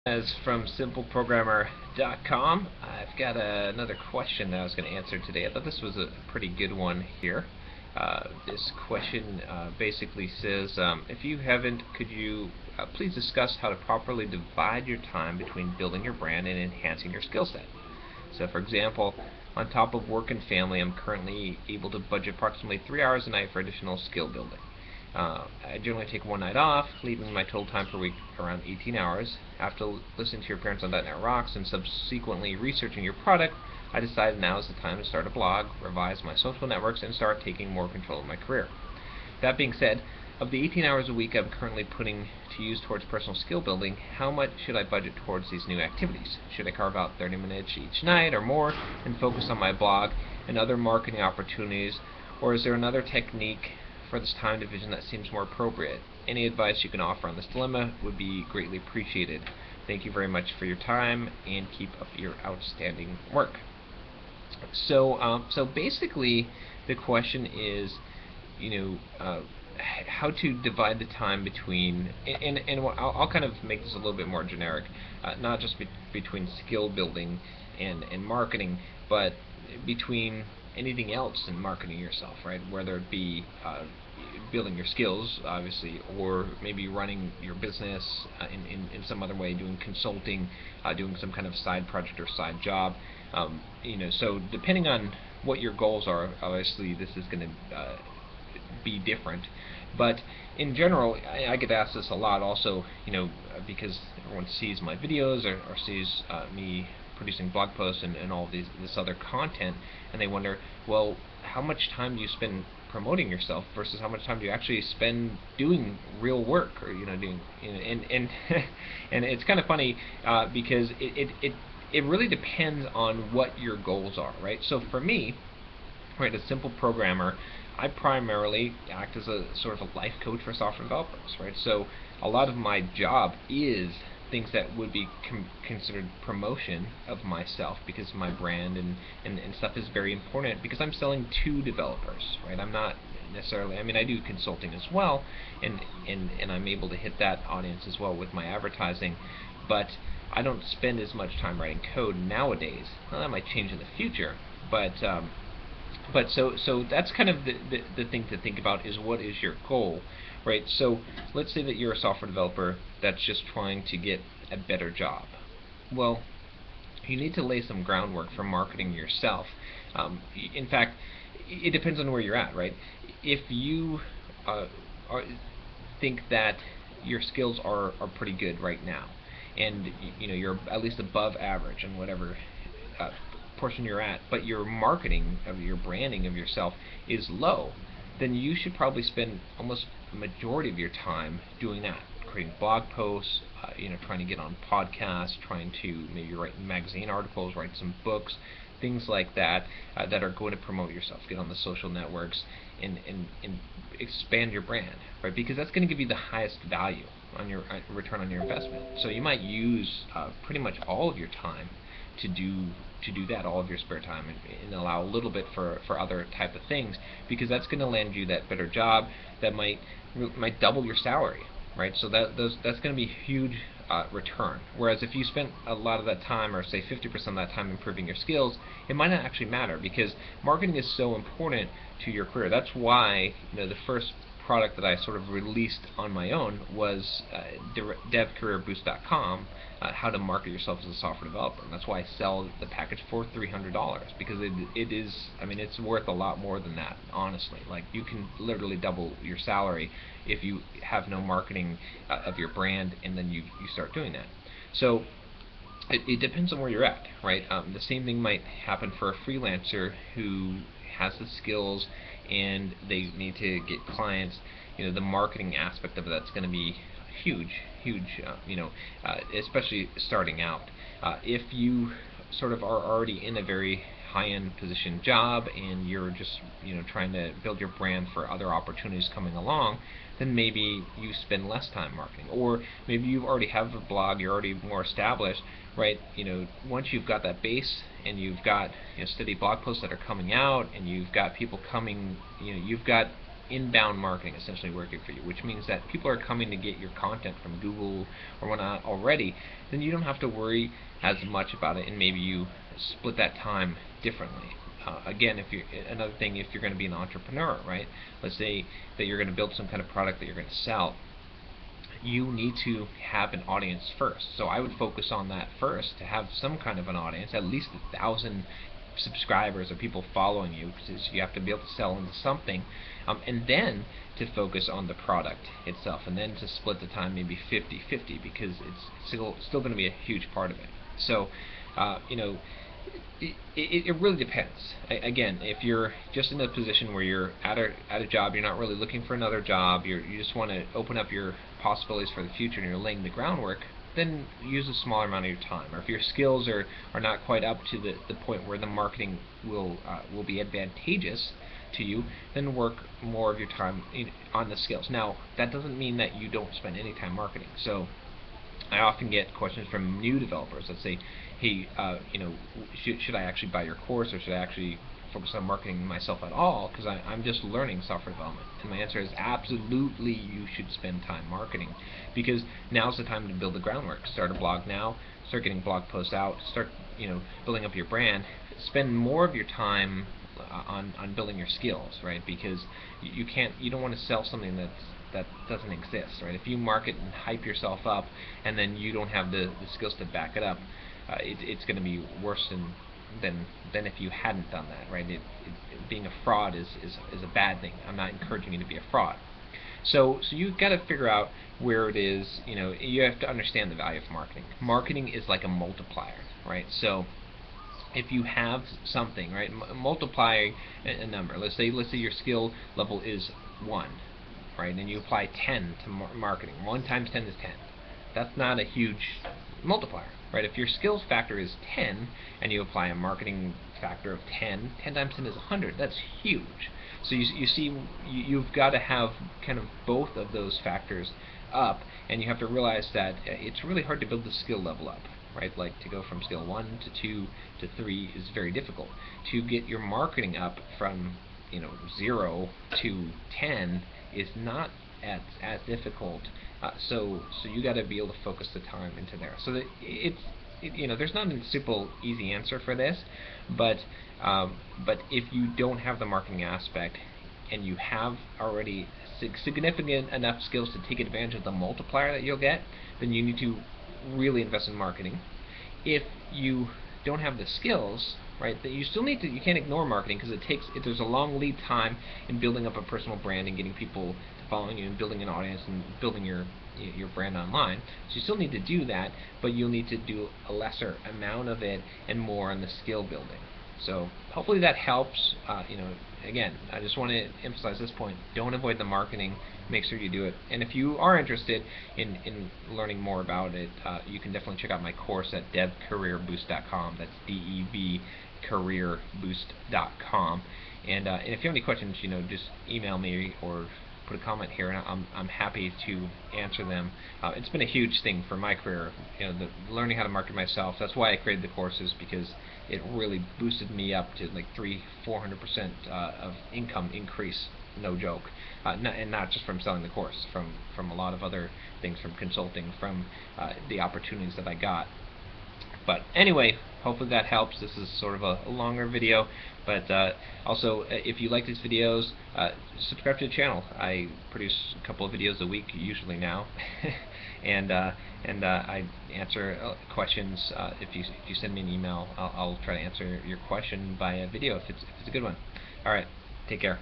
As from simpleprogrammer.com. I've got another question that I was going to answer today. I thought this was a pretty good one here. This question basically says, if you haven't, could you please discuss how to properly divide your time between building your brand and enhancing your skill set? So for example, on top of work and family, I'm currently able to budget approximately 3 hours a night for additional skill building. I generally take one night off, leaving my total time per week around 18 hours. After listening to your appearance on .NET Rocks and subsequently researching your product, I decided now is the time to start a blog, revise my social networks, and start taking more control of my career. That being said, of the 18 hours a week I'm currently putting to use towards personal skill building, how much should I budget towards these new activities? Should I carve out 30 minutes each night or more and focus on my blog and other marketing opportunities, or is there another technique for this time division that seems more appropriate? Any advice you can offer on this dilemma would be greatly appreciated. Thank you very much for your time and keep up your outstanding work. So basically the question is, how to divide the time between, and I'll kind of make this a little bit more generic, not just between skill building and marketing, but between anything else in marketing yourself, right? Whether it be building your skills, obviously, or maybe running your business in some other way, doing consulting, doing some kind of side project or side job. So depending on what your goals are, obviously this is going to be different. But in general, I get asked this a lot also, because everyone sees my videos or sees me producing blog posts and all this other content, and they wonder, well, how much time do you spend promoting yourself versus how much time do you actually spend doing real work, or doing, and it's kind of funny because it really depends on what your goals are, right? So for me, right, a simple programmer, I primarily act as a sort of a life coach for software developers, right? So a lot of my job is things that would be considered promotion of myself, because my brand and stuff is very important, because I'm selling to developers, right? I'm not necessarily, I do consulting as well, and I'm able to hit that audience as well with my advertising, but I don't spend as much time writing code nowadays. Now that might change in the future, but so that's kind of the thing to think about, is what is your goal, right? So let's say that you're a software developer that's just trying to get a better job. Well, you need to lay some groundwork for marketing yourself. In fact, it depends on where you're at, right? If you think that your skills are pretty good right now, and you're at least above average in whatever portion you're at, but your marketing of your branding of yourself is low, then you should probably spend almost the majority of your time doing that, creating blog posts, trying to get on podcasts, trying to maybe write magazine articles, write some books, things like that, that are going to promote yourself, get on the social networks, and expand your brand, right? Because that's going to give you the highest value on your return on your investment. So you might use pretty much all of your time to do that, all of your spare time, and allow a little bit for other type of things, because that's going to land you that better job that might double your salary, right? So that's going to be a huge return. Whereas if you spent a lot of that time, or say 50% of that time, improving your skills, it might not actually matter, because marketing is so important to your career. That's why the first product that I sort of released on my own was devcareerboost.com, how to market yourself as a software developer. And that's why I sell the package for $300, because it is, it's worth a lot more than that, honestly. Like, you can literally double your salary if you have no marketing of your brand, and then you start doing that. So it depends on where you're at, right? The same thing might happen for a freelancer who has the skills and they need to get clients. The marketing aspect of that's going to be huge, especially starting out. If you sort of are already in a very high-end position job, and you're just trying to build your brand for other opportunities coming along, then maybe you spend less time marketing. Or maybe you already have a blog, you're already more established, right? Once you've got that base, and you've got steady blog posts that are coming out, and you've got people coming, you've got inbound marketing essentially working for you, which means that people are coming to get your content from Google or whatnot already, then you don't have to worry as much about it, and maybe you split that time differently. Again, if you're another thing, if you're going to be an entrepreneur, right? Let's say that you're going to build some kind of product that you're going to sell. You need to have an audience first. So I would focus on that first, to have some kind of an audience, at least 1,000 subscribers or people following you, because you have to be able to sell into something, and then to focus on the product itself, and then to split the time maybe 50-50, because it's still going to be a huge part of it. So it really depends. Again, if you're just in a position where you're at a job, you're not really looking for another job, you just want to open up your possibilities for the future and you're laying the groundwork, then use a smaller amount of your time. Or if your skills are not quite up to the point where the marketing will be advantageous to you, then work more of your time on the skills. Now, that doesn't mean that you don't spend any time marketing. So I often get questions from new developers that say, hey, should I actually buy your course, or should I actually focus on marketing myself at all, because I'm just learning software development? And my answer is absolutely, you should spend time marketing, because now's the time to build the groundwork. Start a blog now, start getting blog posts out, start building up your brand. Spend more of your time on building your skills, right? Because you don't want to sell something that doesn't exist, right? If you market and hype yourself up and then you don't have the skills to back it up, it's going to be worse than if you hadn't done that, right? Being a fraud is a bad thing. I'm not encouraging you to be a fraud. So you've got to figure out where it is. You have to understand the value of marketing. Marketing is like a multiplier, right? So if you have something, right, multiply a number. Let's say your skill level is 1, right, and you apply 10 to marketing. 1 times 10 is 10. That's not a huge multiplier, right? If your skills factor is 10 and you apply a marketing factor of 10 times 10 is 100. That's huge. So you see, you've got to have kind of both of those factors up, and you have to realize that it's really hard to build the skill level up, right? Like, to go from skill 1 to 2 to 3 is very difficult. To get your marketing up from 0 to 10 is not as difficult. So you got to be able to focus the time into there. So that there's not a simple, easy answer for this, but if you don't have the marketing aspect and you have already significant enough skills to take advantage of the multiplier that you'll get, then you need to really invest in marketing. If you don't have the skills, right, that you still need to, you can't ignore marketing, because there's a long lead time in building up a personal brand and getting people following you and building an audience and building your brand online. So you still need to do that, but you'll need to do a lesser amount of it and more on the skill building. So hopefully that helps. Again, I just want to emphasize this point: don't avoid the marketing. Make sure you do it. And if you are interested in learning more about it, you can definitely check out my course at devcareerboost.com. That's DEV careerboost.com. And if you have any questions, just email me or put a comment here, and I'm happy to answer them. It's been a huge thing for my career, learning how to market myself. That's why I created the courses, because it really boosted me up to like 300-400% of income increase, no joke. And not just from selling the course, from a lot of other things, from consulting, from the opportunities that I got. But anyway, hopefully that helps. This is sort of a longer video, but also, if you like these videos, subscribe to the channel. I produce a couple of videos a week, usually now, and I answer questions. If you send me an email, I'll try to answer your question by a video if it's a good one. All right, take care.